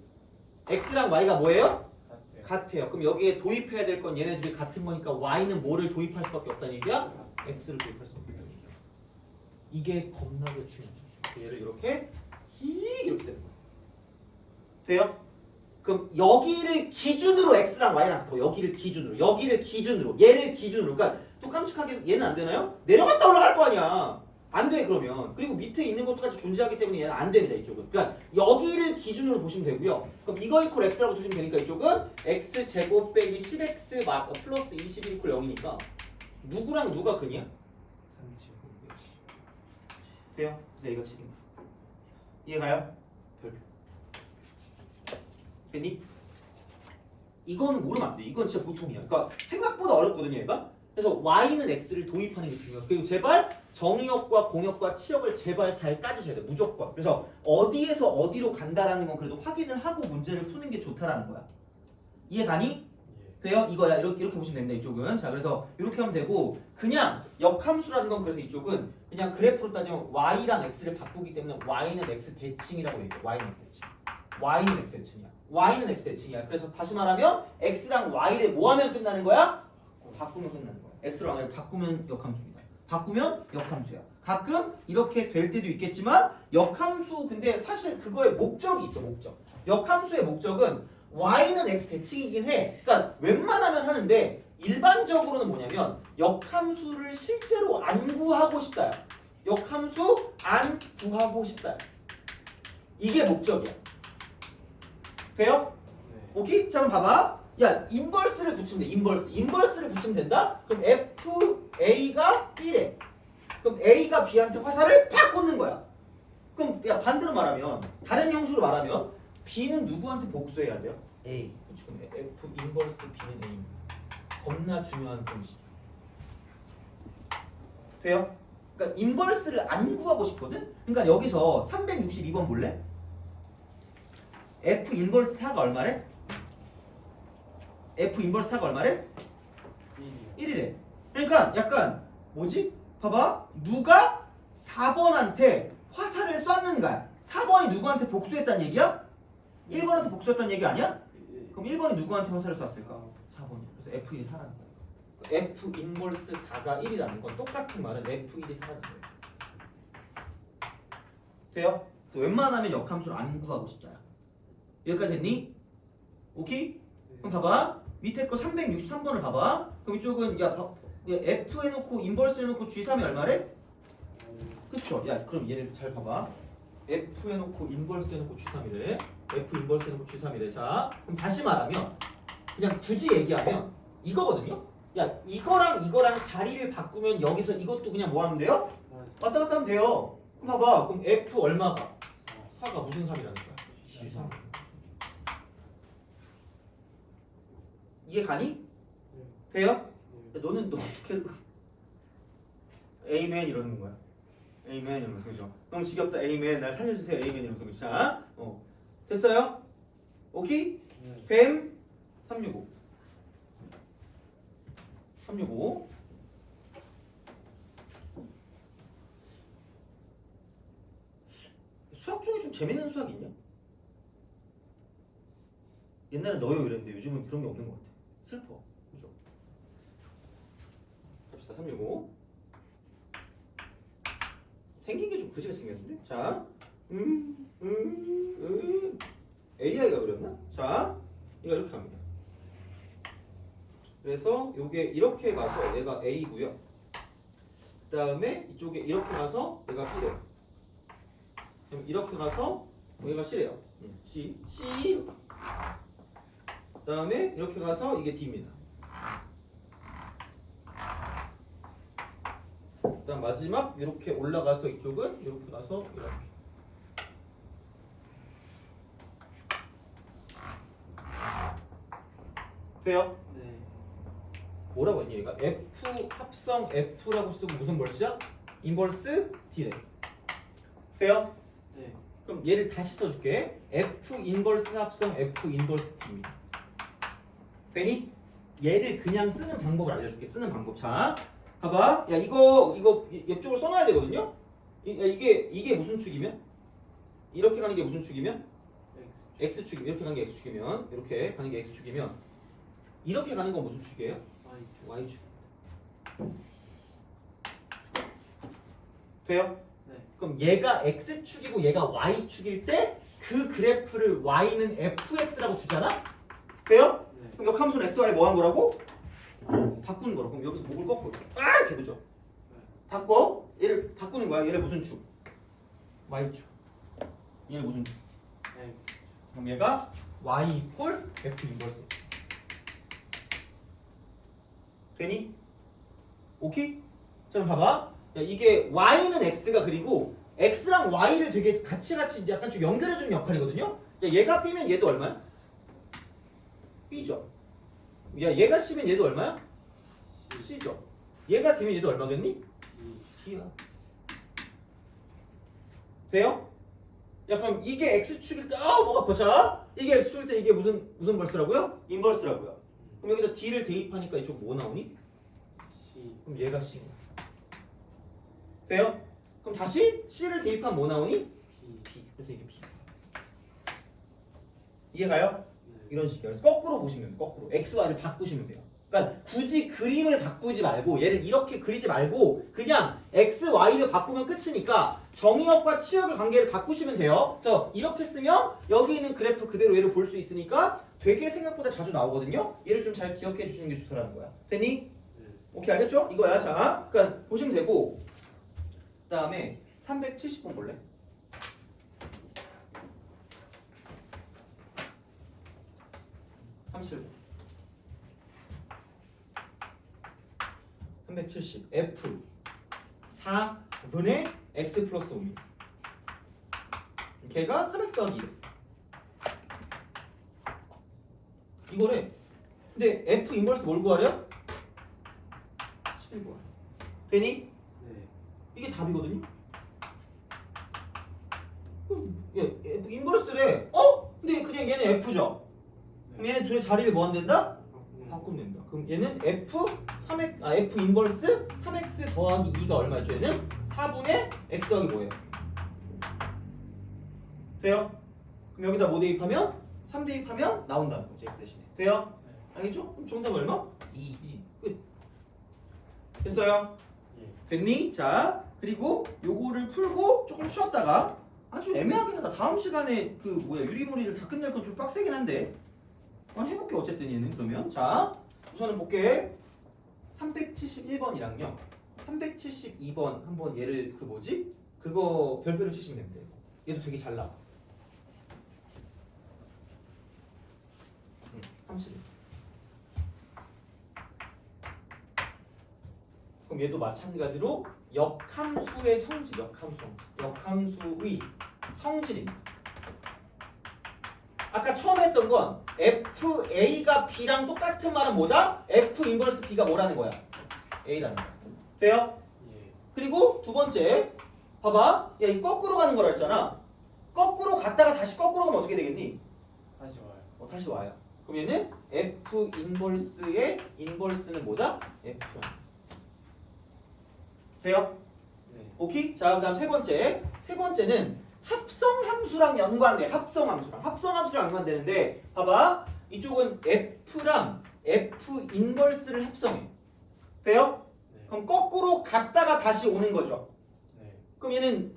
x랑 y가 뭐예요? 같아요. 그럼 여기에 도입해야 될 건 얘네들이 같은 거니까 y는 뭐를 도입할 수밖에 없다는 얘기야? x를 도입할 수밖에 없다는 얘기야. 이게 겁나게 중요해요. 얘를 이렇게 이렇게 되는 거예요. 돼요? 그럼 여기를 기준으로 x랑 y랑 같고 여기를 기준으로 얘를 기준으로 그러니까 또 깜찍하게 얘는 안 되나요? 내려갔다 올라갈 거 아니야. 안 돼 그러면. 그리고 밑에 있는 것도 같이 존재하기 때문에 얘는 안 됩니다 이쪽은. 그러니까 여기를 기준으로 보시면 되고요. 그럼 이거 이퀄 x라고 두시면 되니까 이쪽은 x 제곱 빼기 10x 플러스 21 이퀄 0이니까 누구랑 누가 근이야? 37. 돼요? 이제 이거 치는 거. 이해가요? 별표. 됐니? 이거는 모르면 안 돼. 이건 진짜 보통이야. 그러니까 생각보다 어렵거든요, 얘가. 그래서 y는 x를 도입하는 게 중요해요. 그리고 제발 정의역과 공역과 치역을 제발 잘 따지셔야 돼. 무조건. 그래서 어디에서 어디로 간다라는 건 그래도 확인을 하고 문제를 푸는 게 좋다라는 거야. 이해가니? 예. 돼요? 이거야. 이렇게 보시면 됩니다. 이쪽은. 자, 그래서 이렇게 하면 되고 그냥 역함수라는 건 그래서 이쪽은 그냥 그래프로 따지면 y랑 x를 바꾸기 때문에 y는 x 대칭이라고 얘기해. y는 x 대칭. y는 x 대칭이야. y는 x 대칭이야. 그래서 다시 말하면 x랑 y를 뭐 하면 끝나는 거야? 바꾸면 끝나는 거야. x랑 y를 바꾸면 역함수입니다. 바꾸면 역함수야. 가끔 이렇게 될 때도 있겠지만 역함수 근데 사실 그거의 목적이 있어. 목적. 역함수의 목적은 y는 x 대칭이긴 해. 그러니까 웬만하면 하는데 일반적으로는 뭐냐면 역함수를 실제로 안 구하고 싶다. 역함수 안 구하고 싶다. 이게 목적이야. 돼요? 네. 오케이? 자 그럼 봐봐. 야 인버스를 붙이면 돼. 인버스를 붙이면 된다? 그럼 FA가 B래. 그럼 A가 B한테 화살을 팍 꽂는 거야. 그럼 야 반대로 말하면 다른 형식으로 말하면 B는 누구한테 복수해야 돼요? A. 그렇죠. 그럼 F 인버스 B는 A입니다. 겁나 중요한 공식이야. 돼요? 그러니까 인버스를 안 구하고 싶거든? 그러니까 여기서 362번 볼래? F 인버스 4가 얼마래? F 인버스 4가 얼마래? 1이요. 1이래. 그러니까 약간 뭐지? 봐봐. 누가 4번한테 화살을 쐈는가? 4번이 누구한테 복수했다는 얘기야? 1번한테 복수했다는 얘기 아니야? 그럼 1번이 누구한테 화살을 쐈을까? 4번이. 그래서 F1이 4라는 거야. F 인버스 4가 1이라는 건 똑같은 말은 F1이 4라는 거야. 돼요? 그래서 웬만하면 역함수를 안 구하고 싶다. 여기까지 됐니? 오케이? 그럼 봐봐. 밑에 거 363번을 봐봐. 그럼 이쪽은 야 F 해놓고 인버스 해놓고 G3이 얼마래? 그쵸? 야 그럼 얘를 잘 봐봐. F 해놓고 인버스 해놓고 G3이래. F 인버스 해놓고 G3이래. 자 그럼 다시 말하면 그냥 굳이 얘기하면 이거거든요. 야 이거랑 자리를 바꾸면 여기서 이것도 그냥 뭐 하면 돼요? 왔다 갔다 하면 돼요. 그럼 봐봐. 그럼 F 얼마가? 4가 무슨 3이라는 거야? G3. 이해 가니? 돼요? 야, 너는 너 어떻게 에이맨 이러는 거야. 에이맨 이러면서 그죠? 너무 지겹다. 에이맨 날 살려주세요. 에이맨 이러면서 그죠? 자, 됐어요? 오케이? 뱀 365 365 수학 중에 좀 재밌는 수학 있냐? 옛날에 넣어요 이랬는데 요즘은 그런 게 없는 것 같아. 슬퍼. 그죠? 갑시다. 365 생긴 게 좀 그지가 생겼는데? 자, AI가 그렸나? 자, 이거 이렇게 합니다. 그래서 요게 이렇게 가서 얘가 A고요. 그 다음에 이쪽에 이렇게 가서 얘가 B래요. 그럼 이렇게 가서 얘가 C래요. C. 그 다음에 이렇게 가서 이게 D입니다. 그 다음 마지막 이렇게 올라가서 이쪽은 이렇게 가서 이렇게. 돼요? 네. 뭐라고 했니 얘가? F 합성 F라고 쓰고 무슨 벌스야? 인버스 D래. 돼요? 네. 그럼 얘를 다시 써줄게. F 인버스 합성 F 인버스 D입니다. 되니? 얘를 그냥 쓰는 방법을 알려줄게. 쓰는 방법. 자, 봐봐. 야 이거 옆쪽으로 써놔야 되거든요. 이게 무슨 축이면? 이렇게 가는 게 무슨 축이면? X축. 이렇게 가는 게 X축이면 이렇게 가는 게 X축이면 이렇게 가는 건 무슨 축이에요? Y축. 돼요? 네. 그럼 얘가 x축이고 얘가 y축일 때 그 그래프를 y는 fx라고 두잖아? 돼요? 네. 그럼 역함수는 xy 뭐 한 거라고? 바꾸는 거라고. 그럼 여기서 목을 꺾고 이렇게 그죠? 바꿔. 얘를 바꾸는 거야. 얘를 무슨 축? y축. 얘를 무슨 축? 네. 그럼 얘가 y 이퀄 f 인버스. 되니? 오케이? 자 그럼 봐봐. 야, 이게 y는 x가 그리고 x랑 y를 되게 같이 약간 좀 연결해주는 역할이거든요. 야, 얘가 b면 얘도 얼마야? b죠. 야 얘가 c면 얘도 얼마야? c죠. 얘가 d면 얘도 얼마겠니? d야. 돼요? 야 그럼 이게 x축일 때 뭐가 아파. 자 이게 x축일 때 이게 무슨 벌스라고요? 인버스라고요. 그럼 여기다 d를 대입하니까 이쪽 뭐 나오니? C. 그럼 얘가 c인 거야. 돼요? 그럼 다시 c를 대입하면 뭐 나오니? B. b. 그래서 이게 b. 이해가요? 네. 이런 식이에요. 거꾸로 보시면 돼요. 거꾸로 x, y를 바꾸시면 돼요. 그러니까 굳이 그림을 바꾸지 말고 얘를 이렇게 그리지 말고 그냥 x, y를 바꾸면 끝이니까 정의역과 치역의 관계를 바꾸시면 돼요. 그래서 이렇게 쓰면 여기 있는 그래프 그대로 얘를 볼 수 있으니까 되게 생각보다 자주 나오거든요. 얘를 좀 잘 기억해 주시는 게 좋더라는 거야. 됐니? 네. 오케이 알겠죠? 이거야. 자, 그러니까 보시면 되고 그 다음에 370번 볼래? 37번 370 F 4분의 X 플러스 5입니다. 걔가 3X 더하기 1 이거래. 근데 F 인버스 뭘 구하래요? 11 구하래. 되니? 네. 이게 답이거든요. 얘 F 인버스래. 근데 그냥 얘는 F죠. 그럼 얘는 둘의 자리를 뭐 한댄다? 바꾸면 된다. 그럼 얘는 F 인버스 3x 더하기 2가 얼마였죠? 얘는 4분의 x 더하기 뭐예요? 돼요? 그럼 여기다 뭐 대입하면? 3 대입하면 나온다는 거지 x 대신에. 돼요? 알겠죠? 그럼 정답 얼마? 2. 끝. 됐어요? 예. 됐니? 자 그리고 요거를 풀고 조금 쉬었다가 아주 애매하긴 하다. 다음 시간에 그 유리무리를 다 끝낼 건 좀 빡세긴 한데 해볼게. 어쨌든 얘는 그러면 자 우선은 볼게. 371번이랑요 372번 한번 얘를 그거 별표를 치시면 됩니다. 얘도 되게 잘 나와. 31. 그럼 얘도 마찬가지로 역함수의 성질, 역함수의 성질입니다. 아까 처음 했던 건 FA가 B랑 똑같은 말은 뭐다? F 인버스 B가 뭐라는 거야? A라는 거야. 돼요? 예. 그리고 두 번째 봐봐. 야, 이 거꾸로 가는 거라 했잖아. 거꾸로 갔다가 다시 거꾸로 가면 어떻게 되겠니? 다시 와요. 다시 와요. 그럼 얘는 F 인버스의 인버스는 뭐다? F. 돼요? 네. 오케이? 자, 그다음 세 번째는 합성함수랑 연관돼. 합성함수랑 연관되는데 봐봐. 이쪽은 F랑 F 인버스를 합성해. 돼요? 네. 그럼 거꾸로 갔다가 다시 오는 거죠. 네. 그럼 얘는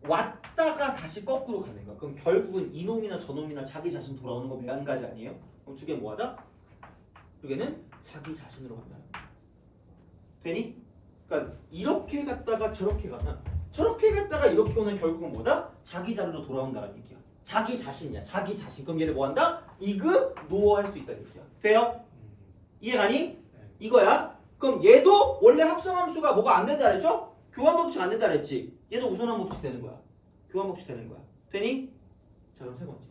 왔다가 다시 거꾸로 가는 거야. 그럼 결국은 이놈이나 저놈이나 자기 자신 돌아오는 거 한 가지 아니에요? 그럼 두 개 뭐하다? 두 개는 자기 자신으로 간다. 되니? 그러니까 이렇게 갔다가 저렇게 가나 저렇게 갔다가 이렇게 오는 결국은 뭐다? 자기 자리로 돌아온다는 얘기야. 자기 자신이야. 자기 자신. 그럼 얘를 뭐한다? 이그 노할 수 있다는 얘기야. 돼요? 이해가니? 네. 이거야. 그럼 얘도 원래 합성함수가 뭐가 안 된다 그랬죠? 교환 법칙 안 된다 그랬지. 얘도 우선함 법칙 되는 거야. 교환 법칙 되는 거야. 되니? 자 그럼 세 번째.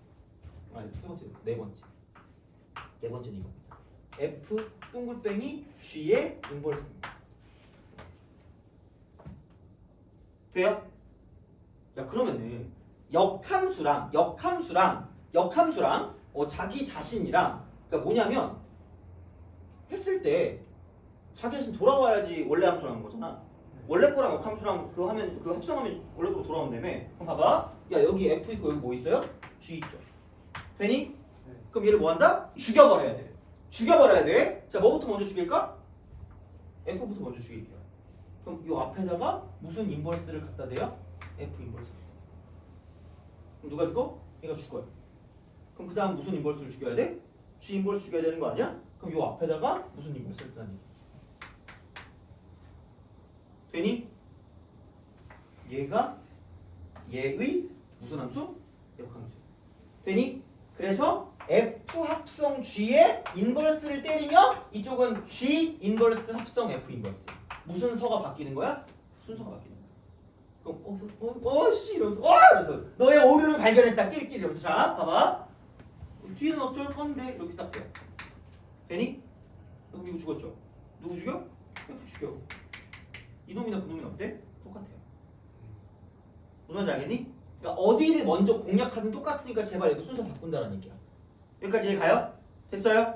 아니 세 번째. 네 번째. 네 번째는 이겁니다. F 동글뱅이 G의 인버스입니다. 돼요? 야 그러면은 역함수랑 자기 자신이랑 그러니까 뭐냐면 했을 때 자기 자신 돌아와야지 원래 함수라는 거잖아. 원래 거랑 역함수랑 그거 하면 그 합성하면 원래 거로 돌아온다며. 그럼 봐봐. 야 여기 F 있고 여기 뭐 있어요? G 있죠. 되니? 네. 그럼 얘를 뭐 한다? 죽여버려야 돼. 자 뭐부터 먼저 죽일까? F부터 먼저 죽일게요. 그럼 요 앞에다가 무슨 인버스를 갖다 대요? F 인버스. 그럼 누가 죽어? 얘가 죽어요. 그럼 그 다음 무슨 인버스를 죽여야 돼? G 인버스 죽여야 되는 거 아니야? 그럼 요 앞에다가 무슨 인버스를 쓰는 되니? 얘가 얘의 무슨 함수? 역함수. 되니? 그래서 F 합성 G에 인버스를 때리면 이쪽은 G 인버스 합성 F 인버스. 무슨 서가 바뀌는 거야? 순서가 바뀌는 거야. 그럼 씨 이러면서 이러면서 너의 오류를 발견했다 끼리끼리 이러면서 자 봐봐. 뒤는 어쩔 건데 이렇게 딱 돼요. 되니? 그럼 이거 죽었죠? 누구 죽여? F 죽여. 이놈이나 그놈이나 어때? 똑같아요. 무슨 말인지 알겠니? 그러니까 어디를 먼저 공략하든 똑같으니까 제발 이거 순서 바꾼다는 얘기야. 여기까지 가요? 됐어요?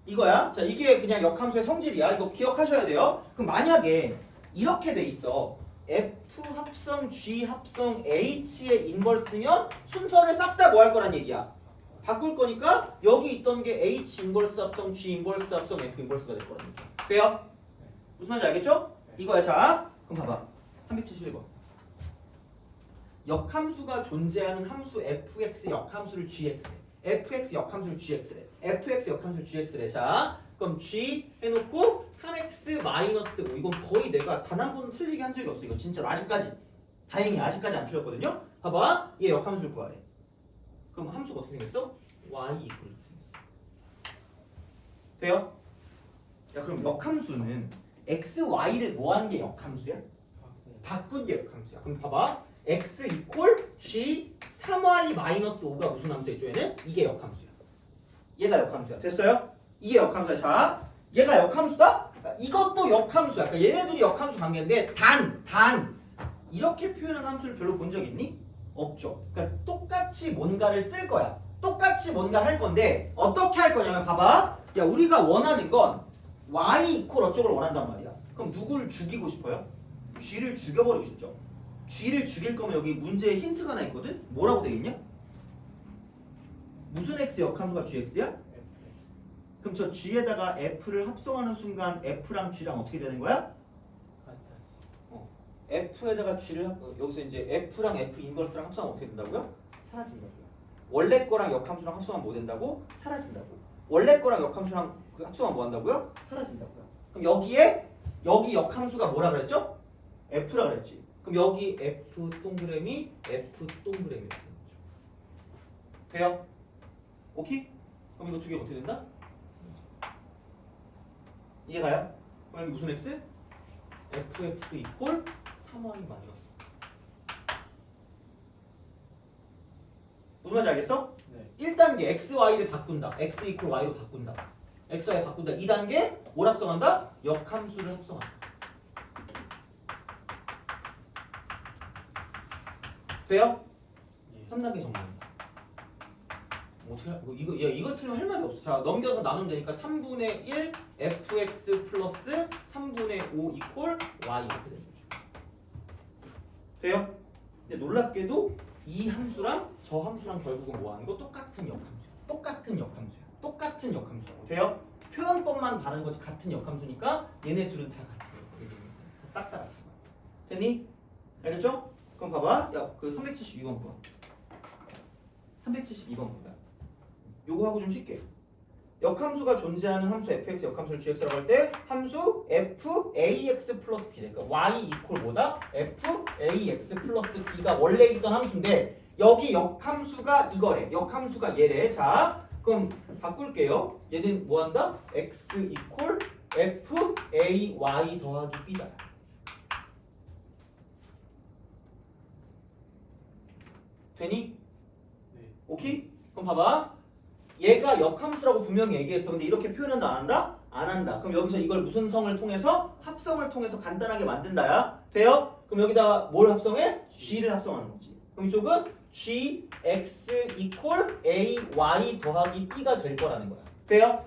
이거야. 자, 이게 그냥 역함수의 성질이야. 이거 기억하셔야 돼요. 그럼 만약에 이렇게 돼 있어. F 합성 G 합성 H의 인버스면 순서를 싹 다 뭐 할 거란 얘기야. 바꿀 거니까 여기 있던 게 H 인버스 합성 G 인버스 합성 F 인버스가 될 거란 얘기야. 돼요? 무슨 말인지 알겠죠? 이거야. 자, 그럼 봐봐. 371번. 역함수가 존재하는 함수 fx 역함수를 gx래. fx 역함수를 gx래. fx 역함수를 gx래. 자, 그럼 g 해놓고 3x 마이너스 5. 이건 거의 내가 단 한 번은 틀리게 한 적이 없어. 이건 진짜로 아직까지. 다행히 아직까지 안 틀렸거든요. 봐봐. 얘 역함수를 구하래. 그럼 함수가 어떻게 생겼어? y 이렇게 생겼어. 돼요? 야, 그럼 역함수는 x, y를 뭐 하는 게 역함수야? 바꾼 게 역함수야. 그럼 봐봐. x 이퀄 g 3y 마이너스 5가 무슨 함수였죠? 얘는? 이게 역함수야. 얘가 역함수야. 됐어요? 이게 역함수야. 자, 얘가 역함수다? 이것도 역함수야. 그러니까 얘네들이 역함수 관계인데 단 이렇게 표현한 함수를 별로 본 적 있니? 없죠. 그러니까 똑같이 뭔가를 쓸 거야. 똑같이 뭔가 할 건데 어떻게 할 거냐면 봐봐. 야, 우리가 원하는 건 y 이퀄 어쩌고를 원한단 말이야. 그럼 누구를 죽이고 싶어요? g를 죽여버리고 싶죠. g를 죽일 거면 여기 문제에 힌트가 하나 있거든? 뭐라고 돼 있냐? 무슨 x 역함수가 gx야? 그럼 저 g에다가 f를 합성하는 순간 f랑 g랑 어떻게 되는 거야? f에다가 g를 여기서 이제 f랑 f 인버스랑 합성하면 어떻게 된다고요? 사라진다고요. 원래 거랑 역함수랑 합성하면 뭐 된다고? 사라진다고. 원래 거랑 역함수랑 그 합성하면 뭐 한다고요? 사라진다고요. 그럼 여기 역함수가 뭐라 그랬죠? f라 그랬지. 그럼 여기 F 동그라미 F 동그라미 되는 거죠. 돼요? 오케이? 그럼 이거 두 개 어떻게 된다? 이해가요? 그럼 여기 무슨 x? fx 이퀄 3y 마이너스. 무슨 말인지 알겠어? 네. 1단계 x, y를 바꾼다. x 이퀄 y로 바꾼다. x, y 바꾼다. 2단계 뭘 합성한다? 역함수를 합성한다. 돼요? 3단계 정리합니다. 어떻게 이걸 틀면 할 말이 없어. 자, 넘겨서 나누면 되니까 3분의 1 fx 플러스 3분의 5 이퀄 y 이렇게 되는 거죠. 돼요? 근데 놀랍게도 이 함수랑 저 함수랑 결국은 뭐 하는 거? 똑같은 역함수야. 똑같은 역함수야. 돼요? 표현법만 다른 거지 같은 역함수니까 얘네 둘은 다 같은 거야. 싹 다 같은 거야. 됐니? 알겠죠? 그럼 봐봐. 야, 그 372번 봐. 372번 보자. 요거 하고 좀 쉽게. 역함수가 존재하는 함수 fx 역함수를 gx라고 할 때 함수 f ax 플러스 b. 그러니까 y 이퀄 뭐다? f ax 플러스 b가 원래 있던 함수인데 여기 역함수가 이거래. 역함수가 얘래. 자, 그럼 바꿀게요. 얘는 뭐 한다? x 이퀄 f a y 더하기 b다. 되니? 네. 오케이? 그럼 봐봐. 얘가 역함수라고 분명히 얘기했어. 근데 이렇게 표현한다 안 한다? 안 한다. 그럼 여기서 이걸 무슨 성을 통해서? 합성을 통해서 간단하게 만든다야. 돼요? 그럼 여기다 뭘 합성해? g를 합성하는 거지. 그럼 이쪽은 g x 이퀄 a y 더하기 b가 될 거라는 거야. 돼요?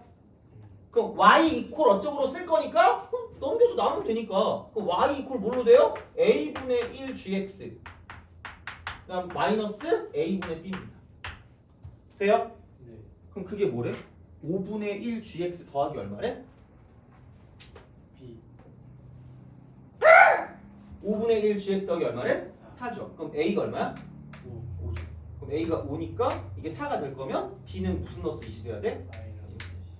그럼 y 이퀄 어쩌고로 쓸 거니까 넘겨서 나누면 되니까. 그럼 y 이퀄 뭘로 돼요? a분의 1 gx 그다음 마이너스 a분의 b입니다. 돼요? 네. 그럼 그게 뭐래? 5분의 1 gx 더하기 얼마래? B. 5분의 1 gx 더하기 얼마래? 4. 4죠. 그럼 a가 얼마야? 5. 5죠. 그럼 a가 5니까 이게 4가 될 거면 b는 무슨 넣었어? 20 돼야 돼? 마이너스 20.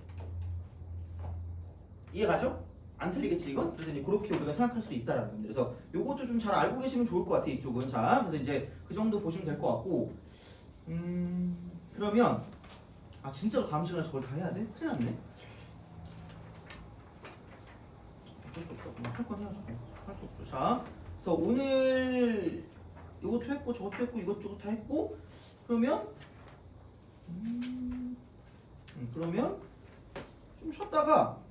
이해가죠? 안 틀리겠지 이건? 그래서 이제 그렇게 우리가 생각할 수 있다라는 겁니다. 그래서 요것도 좀 잘 알고 계시면 좋을 것 같아 이쪽은. 자, 그래서 이제 그 정도 보시면 될 것 같고, 그러면 진짜로 다음 시간에 저걸 다 해야 돼? 큰일 났네. 어쩔 수 없다. 그냥 할 건 해야죠. 할 수 없죠. 자, 그래서 오늘 이것도 했고 저것도 했고 이것저것 다 했고, 그러면 그러면 좀 쉬었다가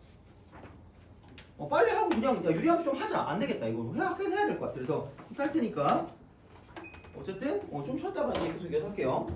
빨리 하고 그냥 야, 유리함수 좀 하자. 안 되겠다. 이거 하긴 해야 될 것 같아. 그래서 이렇게 할 테니까 어쨌든 좀 쉬었다가 이제 계속 할게요.